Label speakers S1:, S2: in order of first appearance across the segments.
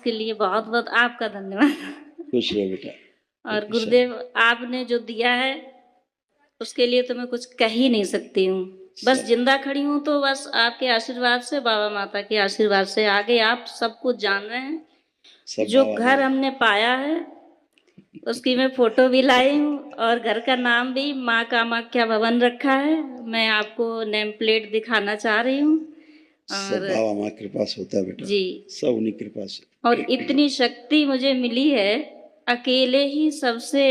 S1: के लिए बहुत बहुत आपका धन्यवाद।
S2: खुश रहो बेटा।
S1: और गुरुदेव आपने जो दिया है उसके लिए तो मैं कुछ कह ही नहीं सकती हूँ। बस जिंदा खड़ी हूँ तो बस आपके आशीर्वाद से, बाबा माता के आशीर्वाद से। आगे आप सब कुछ जान रहे हैं। जो घर हमने पाया है उसकी मैं फोटो भी लाई हूँ और घर का नाम भी माँ कामाख्या भवन रखा है। मैं आपको नेम प्लेट दिखाना चाह रही हूँ।
S2: सब बाबा माँ कृपा से होता है बेटा जी, सब उन्हीं कृपा से।
S1: और इतनी शक्ति मुझे मिली है अकेले ही सबसे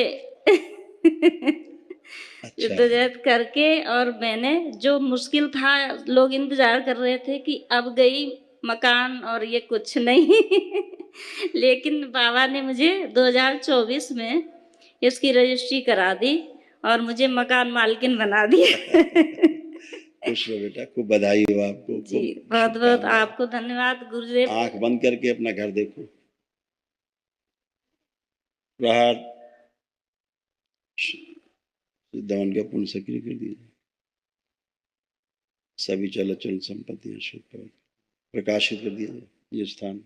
S1: जद्दोजहद करके। और मैंने जो मुश्किल था, लोग इंतजार कर रहे थे कि अब गई मकान और ये कुछ नहीं लेकिन बाबा ने मुझे 2024 में इसकी रजिस्ट्री करा दी और मुझे मकान मालकिन बना दिया
S2: खुश रहो बेटा, खूब बधाई हो आपको।
S1: जी बहुत बहुत आपको धन्यवाद गुरुदेव।
S2: आंख बंद करके अपना घर देखो। प्रहार दमन का पुण्य सक्रिय कर दीजिए। सभी चल संपत्तियां शुद्ध प्रकाशित कर दिया जाए। ये स्थान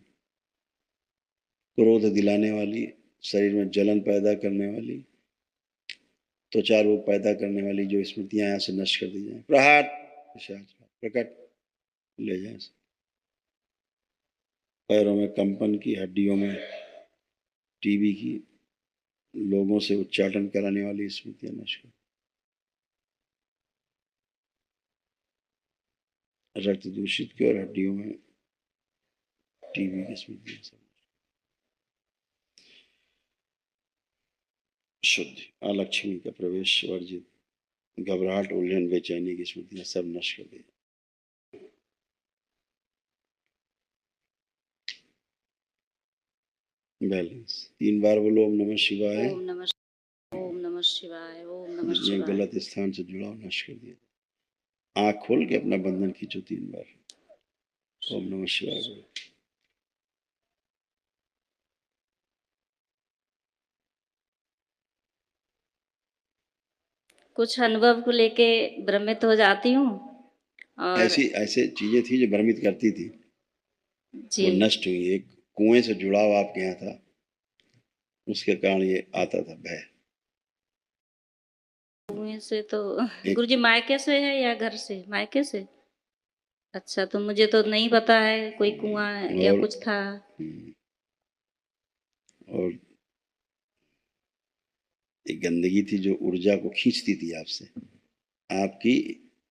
S2: क्रोध दिलाने वाली, शरीर में जलन पैदा करने वाली, त्वचा रोग पैदा करने वाली जो स्मृतियां यहाँ से नष्ट कर दी जाए। प्रहार प्रकट ले जाए। पैरों में कंपन की, हड्डियों में टीबी की, लोगों से उच्चाटन कराने वाली स्मृतियां नष्ट कर। रक्त दूषित की और हड्डियों में टीबी की स्मृतियां सब शुद्ध। अलक्ष्मी का प्रवेश वर्जित, घबराहट, उलझन, बेचैनी की स्मृतियां सब नष्ट कर दी। बैलेंस 3 बार बोलो ओम नमः शिवाय।
S1: ओम नमः शिवाय, ओम नमः शिवाय।
S2: गलत स्थान से जुड़ाव नष्ट कर दिया। आंख खोल के अपना बंधन खींचो 3 बार। ओम नमः शिवाय बोलो।
S1: कुछ अनुभव को लेके भ्रमित हो जाती हूँ और
S2: ऐसे चीजें थी जो भ्रमित करती थी जी, वो नष्ट हुई। एक कुएं से जुड़ाव आपके यहाँ था, उसके कारण ये आता था भय।
S1: कुएं से तो गुरुजी मायके से है या घर से? मायके से। अच्छा, तो मुझे तो नहीं पता है कोई कुआं या कुछ था।
S2: और एक गंदगी थी जो ऊर्जा को खींचती थी आपसे, आपकी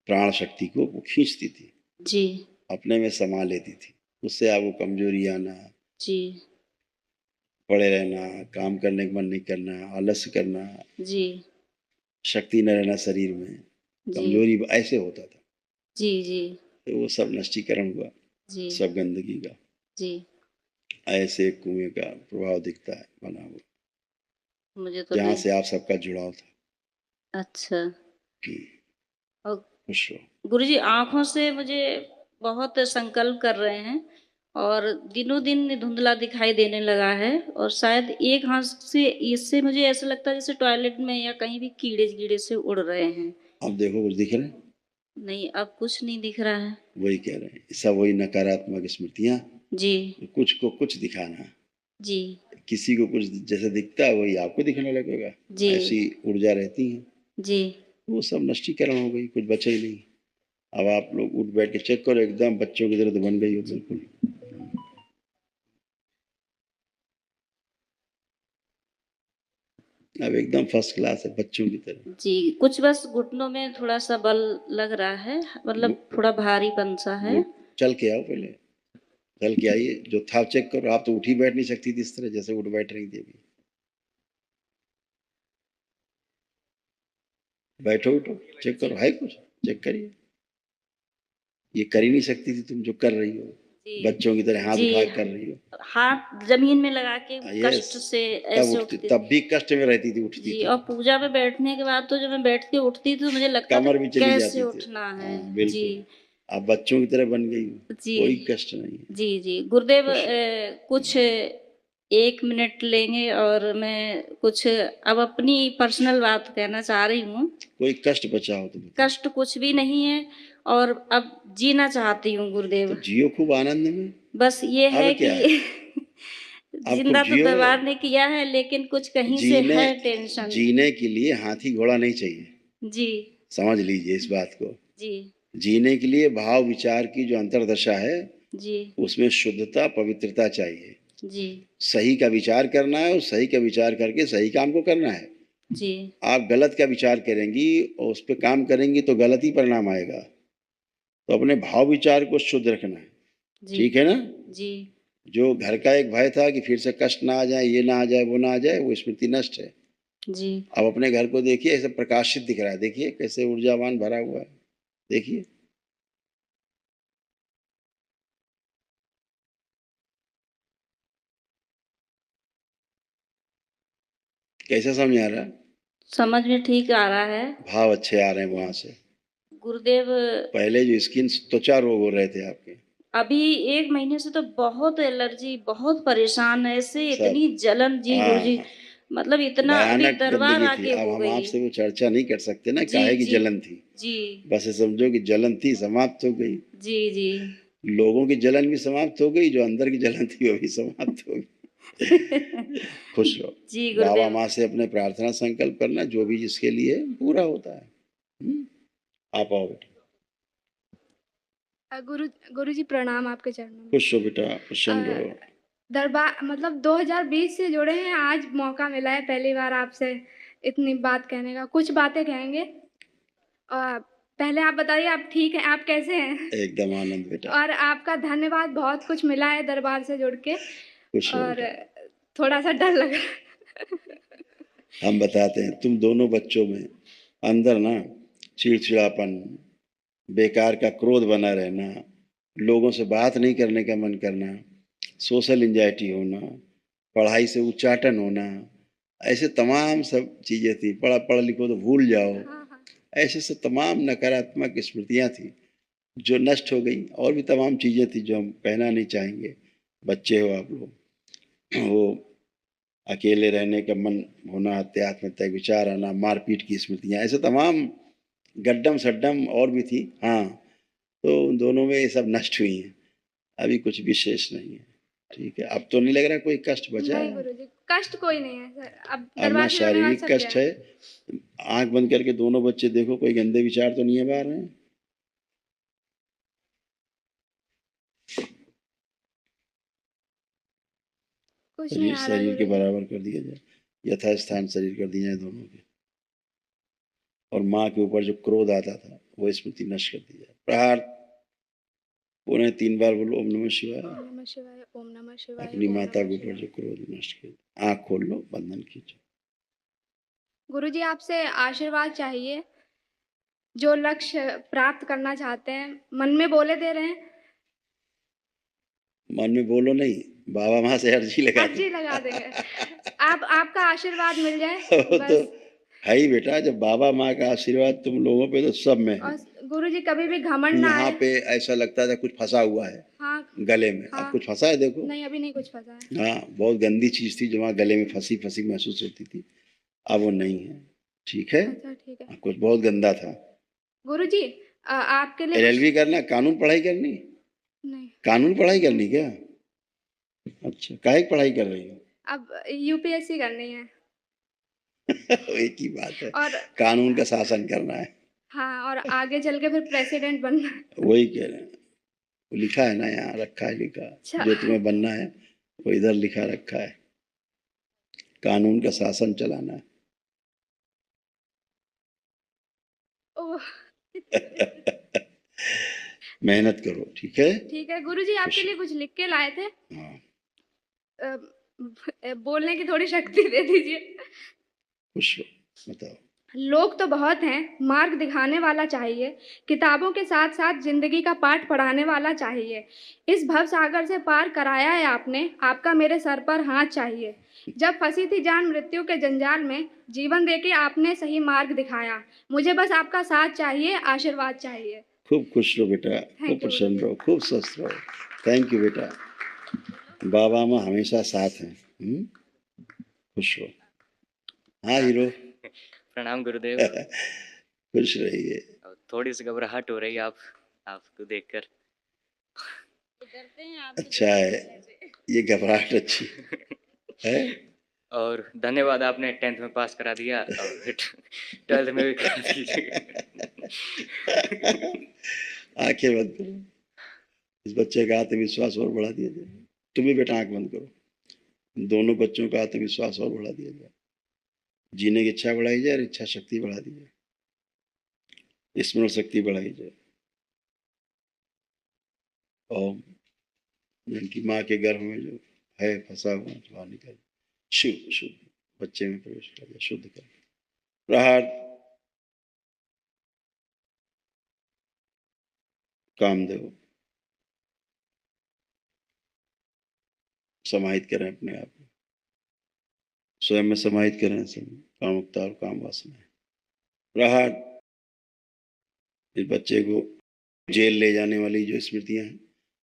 S2: प्राण शक्ति को वो खींचती थी जी, अपने में समा लेती थी। उससे आपको कमजोरी आना जी, पड़े रहना, काम करने का मन नहीं करना, आलस्य करना जी, शक्ति न रहना शरीर में, कमजोरी ऐसे होता था जी जी। तो वो सब नष्टीकरण हुआ जी, सब गंदगी का जी। ऐसे कुएं का प्रभाव दिखता है बना हुआ, मुझे तो जहाँ से आप सबका जुड़ाव था। अच्छा। और गुरुजी आंखों से मुझे बहुत संकल्प कर रहे हैं और दिनों दिन धुंधला दिखाई देने लगा है और शायद एक हाथ से इससे मुझे ऐसा लगता है जैसे टॉयलेट में या कहीं भी कीड़े से उड़ रहे हैं। अब देखो कुछ दिख रहा है? नहीं, अब कुछ नहीं दिख रहा है। वही कह रहे हैं, सब वही नकारात्मक स्मृतियां जी, कुछ को कुछ दिखाना जी, किसी को कुछ जैसा दिखता है वही आपको दिखने लगेगा जी, ऐसी ऊर्जा रहती है जी, वो सब नष्टीकरण हो गई, कुछ बचा ही नहीं। अब आप लोग उठ बैठ के चेक करो, एकदम बच्चों की तरह तो बन गई हो बिल्कुल। अब एकदम फर्स्ट क्लास है बच्चों की तरह जी। कुछ बस घुटनों में थोड़ा सा बल लग रहा है, मतलब थोड़ा भारीपन सा है। चल के आओ, पहले चल के आइए, जो था चेक करो। आप तो उठ ही बैठ नहीं सकती थी इस तरह जैसे उठ बैठ रही थी अभी। बैठो उठो, चेक करो, है कुछ चेक करिए। ये कर ही नहीं सकती थी तुम जो कर रही हो, बच्चों की तरह हाथ उठा कर रही हो, हाथ जमीन में लगा के कष्ट से ऐसे उठती, तब भी कष्ट में रहती थी, उठती थी। और पूजा में बैठने के बाद तो जब मैं बैठती उठती तो मुझे लगता कमर भी चली जाती थी, उठना है जी। आप बच्चों की तरह बन गई जी, कोई कष्ट नहीं है जी जी। गुरुदेव कुछ 1 मिनट लेंगे और मैं कुछ अब अपनी पर्सनल बात कहना चाह रही हूँ। कोई कष्ट बचा हो तो कष्ट कुछ भी नहीं है और अब जीना चाहती हूँ गुरुदेव। तो जियो खूब आनंद में। बस ये है कि आप खूब
S1: जिंदा तो
S2: जियो।
S1: दरबार ने किया है, लेकिन कुछ कहीं से
S2: जीने
S1: है टेंशन।
S2: जीने के लिए हाथी घोड़ा नहीं चाहिए,
S1: जी
S2: समझ लीजिए इस बात को।
S1: जी
S2: जीने के लिए भाव विचार की जो अंतर्दशा है
S1: जी
S2: उसमें शुद्धता पवित्रता चाहिए।
S1: जी
S2: सही का विचार करना है और सही का विचार करके सही काम को करना है।
S1: जी
S2: आप गलत का विचार करेंगी और उस पर काम करेंगी तो गलत ही परिणाम आएगा। तो अपने भाव विचार को शुद्ध रखना है,
S1: जी
S2: ठीक है ना।
S1: जी
S2: जो घर का एक भय था कि फिर से कष्ट ना आ जाए, ये ना आ जाए, वो ना आ जाए, वो स्मृति नष्ट है।
S1: जी
S2: अब अपने घर को देखिए, ऐसे प्रकाशित दिख रहा है, देखिए कैसे ऊर्जावान भरा हुआ है, देखिए। कैसा समझ आ रहा है?
S1: समझ में ठीक आ रहा है।
S2: भाव अच्छे आ रहे हैं वहां से।
S1: गुरुदेव,
S2: पहले जो स्किन त्वचा रोग हो रहे थे आपके,
S1: अभी 1 महीने से तो बहुत एलर्जी, बहुत परेशान है, ऐसे
S2: सब,
S1: इतनी जलन जी गुरुजी,
S2: हाँ,
S1: मतलब इतना अभी
S2: भयानक
S1: दरबार
S2: गंदगी थी।
S1: आके
S2: अब
S1: हो
S2: हम
S1: गई।
S2: आपसे वो चर्चा नहीं कर सकते ना,
S1: जी
S2: काहे की
S1: जी
S2: जलन थी।
S1: जी
S2: बस ये समझो कि जलन थी, समाप्त हो गई।
S1: जी जी
S2: लोगों की जलन भी समाप्त हो गई, जो अंदर की जलन थी वो भी समाप्त हो गई। खुश रहो।
S1: जी
S2: बाबा
S1: गुरुदेव।
S2: माँ से अपने प्रार्थना संकल्प करना, जो भी जिसके लिए पूरा होता है। आप आओ बेटा।
S3: गुरु जी प्रणाम आपके चरणों में।
S2: खुश हो बेटा, प्रसन्न रहो।
S3: दरबार मतलब 2020 से जुड़े हैं, आज मौका मिला है पहली बार आपसे इतनी बात कहने का। कुछ बातें कहेंगे। पहले आप बताइए, आप ठीक हैं, आप कैसे हैं?
S2: एकदम आनंद बेटा।
S3: और आपका धन्यवाद, बहुत कुछ मिला है दरबार से जुड़ के,
S2: खुश हो
S3: और
S2: बेटा।
S3: थोड़ा सा डर लग रहा
S2: हम बताते हैं, तुम दोनों बच्चों में अंदर ना चिड़चिड़ापन, बेकार का क्रोध बना रहना, लोगों से बात नहीं करने का मन करना, सोशल एंजाइटी होना, पढ़ाई से उच्चाटन होना, ऐसे तमाम सब चीज़ें थी। पढ़ लिखो तो भूल जाओ,
S3: हाँ हाँ
S2: ऐसे सब तमाम नकारात्मक स्मृतियाँ थी जो नष्ट हो गई। और भी तमाम चीज़ें थी जो हम कहना नहीं चाहेंगे। बच्चे हो आप लोग, वो अकेले रहने का मन होना, अत्यात्महत्या के विचार आना, मारपीट की स्मृतियाँ, ऐसे तमाम गड्डम सड्डम और भी थी। हाँ, तो उन दोनों में ये सब नष्ट हुई हैं, अभी कुछ विशेष नहीं है, ठीक है। अब तो नहीं लग रहा कोई कष्ट बचा
S3: नहीं
S2: है।
S3: गुरुजी, कष्ट कोई नहीं है सर, अब
S2: अब ना
S3: दरबार से जुड़ने के बाद
S2: शारीरिक
S3: सब
S2: कष्ट
S3: गया।
S2: है। आंख बंद करके दोनों बच्चे देखो, कोई गंदे विचार तो नहीं है बाहर में।
S3: कुछ नहीं
S2: शरीर
S3: आ रहा
S2: शरीर के
S3: गुरुजी।
S2: बराबर कर दिया जाए, यथास्थान शरीर कर दिया जाए दोनों के। और माँ के ऊपर जो क्रोध आता था वो स्मृति नष्ट कर दी जाए। प्रहार पुनः 3 बार बोलो, ओम नमः शिवाय।
S3: ओम नमः शिवाय, ओम नमः शिवाय,
S2: अपनी
S3: ओम
S2: माता
S3: नमः
S2: के ऊपर
S3: शिवाय।
S2: जो क्रोध नष्ट कर। आँख खोल लो, बंधन खींचो।
S3: गुरुजी आपसे आशीर्वाद चाहिए, जो लक्ष्य प्राप्त करना चाहते हैं, मन में बोले दे रहे हैं,
S2: मन में बोलो नहीं, बाबा माँ से अर्जी लगा दो।
S3: अर्जी लगा देंगे। आपका आशीर्वाद मिल जाए
S2: वो तो
S3: बस।
S2: है ही बेटा, जब बाबा माँ का आशीर्वाद तुम लोगों पे तो सब में है।
S3: और गुरुजी कभी भी घमंड ना
S2: यहाँ
S3: आए।
S2: पे ऐसा लगता था कुछ फंसा हुआ है
S3: हाँ
S2: गले में, अब
S3: हाँ,
S2: कुछ फंसा है देखो।
S3: नहीं अभी नहीं कुछ फंसा है।
S2: हाँ, बहुत गंदी चीज थी जो वहाँ गले में फंसी फंसी महसूस होती थी, अब वो नहीं है, ठीक है।
S3: अच्छा ठीक है
S2: कुछ बहुत गंदा था।
S3: गुरुजी, आपके लिए कुछ
S2: एलएलबी करना, कानून पढ़ाई करनी,
S3: नहीं।
S2: कानून पढ़ाई करनी क्या? अच्छा, काहे की पढ़ाई कर रही हो?
S3: अब यूपीएससी करनी है।
S2: एक ही बात है,
S3: और
S2: कानून का शासन करना है।
S3: हाँ, और आगे चल के फिर प्रेसिडेंट बनना है।
S2: वही कह रहे हैं, वो लिखा है ना, यहाँ रखा है लिखा,
S3: अच्छा
S2: जो तुम्हें बनना है वो इधर लिखा रखा है, कानून का शासन चलाना है।
S3: ओह
S2: मेहनत करो, ठीक है।
S3: ठीक है गुरुजी, आपके लिए कुछ लिख के लाए थे।
S2: हाँ,
S3: बोलने की थोड़ी शक्ति दे दीजिए।
S2: खुश हो, बताओ।
S3: लोग तो बहुत हैं, मार्ग दिखाने वाला चाहिए, किताबों के साथ साथ जिंदगी का पाठ पढ़ाने वाला चाहिए। इस भव सागर से पार कराया है आपने, आपका मेरे सर पर हाथ चाहिए। जब फंसी थी जान मृत्यु के जंजाल में, जीवन देके आपने सही मार्ग दिखाया। मुझे बस आपका साथ चाहिए, आशीर्वाद चाहिए।
S2: खूब खुश रहो बेटा, खूब
S3: यू
S2: प्रसन्न रहो, खूब स्वस्थ रहो। थैंक यू बेटा, बाबा माँ हमेशा साथ हैं। खुश रहो। हाँ हीरो।
S4: प्रणाम गुरुदेव।
S2: खुश रहिए।
S4: थोड़ी सी घबराहट हो रही है आपको देखकर।
S1: डरते हैं आप।
S2: अच्छा है, ये घबराहट अच्छी। है।
S4: और धन्यवाद, आपने 10th में पास करा दिया और 12th में भी करा दीजिएगा।
S2: आंखें बंद करो, इस बच्चे का आत्मविश्वास और बढ़ा दिया जाए। तुम भी बेटा आंख बंद करो, दोनों बच्चों का आत्मविश्वास और बढ़ा दिया जाए, जीने की इच्छा बढ़ाई जाए और इच्छा शक्ति बढ़ा दी जाए, स्मरण शक्ति बढ़ाई जाए। और उनकी माँ के गर्भ में जो है फंसा हुआ बाहर निकल, शुद्ध शुद्ध बच्चे में प्रवेश कर जाए, शुद्ध कर। प्रहार कामदेव समाहित करें अपने आप में, स्वयं में समाहित करें सब कामुकता और काम वासना। प्रहार इस बच्चे को जेल ले जाने वाली जो स्मृतियां हैं,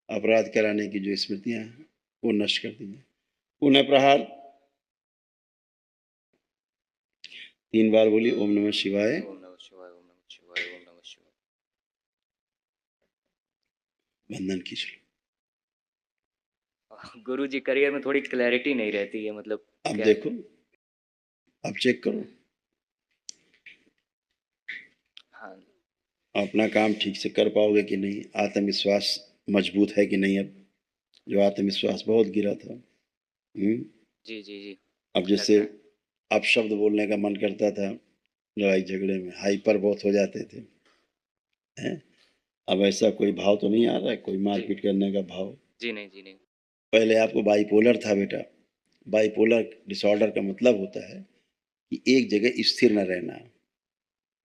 S2: अपराध कराने की जो स्मृतियां हैं, वो नष्ट कर दी जाए। पुनः प्रहार 3 बार बोली ओम नमः शिवाय।
S4: ओम नमः शिवाय, ओम नमः शिवाय, ओम नमः शिवाय।
S2: बंधन खींच लो।
S4: गुरु जी, करियर में थोड़ी क्लैरिटी नहीं रहती है, मतलब
S2: अब
S4: क्या?
S2: देखो, अब चेक करो
S4: हाँ,
S2: अपना काम ठीक से कर पाओगे कि नहीं, आत्मविश्वास मजबूत है कि नहीं। अब जो आत्मविश्वास बहुत गिरा था,
S4: जी जी जी।
S2: अब जैसे अब शब्द बोलने का मन करता था, लड़ाई झगड़े में हाइपर बहुत हो जाते थे, हैं? अब ऐसा कोई भाव तो नहीं आ रहा है, कोई मारपीट करने का भाव।
S4: जी नहीं, जी नहीं।
S2: पहले आपको बाइपोलर था बेटा। बाइपोलर डिसऑर्डर का मतलब होता है कि एक जगह स्थिर न रहना,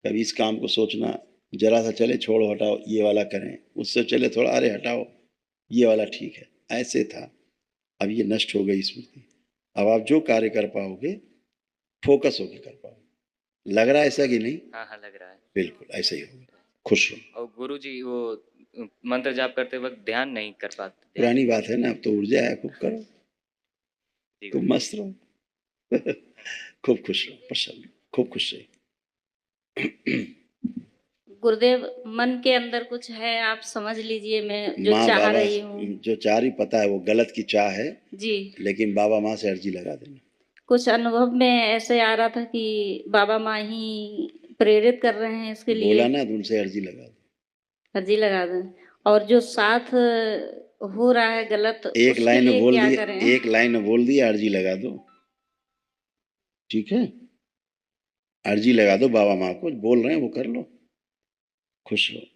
S2: कभी इस काम को सोचना, जरा सा चले छोड़ो हटाओ ये वाला करें, उससे चले थोड़ा अरे हटाओ ये वाला ठीक है, ऐसे था। अब ये नष्ट हो गई स्मृति। अब आप जो कार्य कर पाओगे फोकस होकर कर पाओगे। लग रहा है ऐसा कि नहीं?
S4: हाँ हाँ, लग रहा है।
S2: बिल्कुल ऐसा ही होगा। खुश हो।
S4: और गुरु जी वो मंत्र जाप करते वक्त ध्यान नहीं कर पाते।
S2: पुरानी बात है ना, अब तो ऊर्जा है, खूब करो,
S4: जी
S2: खूब मस्त रहो। खूब खुश रहो, प्रसन्न, खूब खुश रहो।
S1: गुरुदेव, मन के अंदर कुछ है, आप समझ लीजिए, मैं जो
S2: माँ
S1: चाह
S2: बाबा
S1: रही हूँ।
S2: जो चाह रही पता है वो गलत की चाह है,
S1: जी,
S2: लेकिन बाबा माँ से अर्जी लगा देना।
S1: कुछ अनुभव में ऐसे आ रहा था कि बाबा माँ ही प्रेरित कर रहे हैं इसके लिए।
S2: बोला ना, तो उनसे अर्जी लगा दो।
S1: अर्जी लगा दें। और जो साथ हो रहा है गलत,
S2: एक
S1: उसके
S2: लाइन में
S1: लिए
S2: बोल
S1: क्या
S2: दी,
S1: करें?
S2: एक लाइन में बोल दिया, अर्जी लगा दो, ठीक है? अर्जी लगा दो, बाबा माँ को बोल रहे हैं वो कर लो, खुश रहो।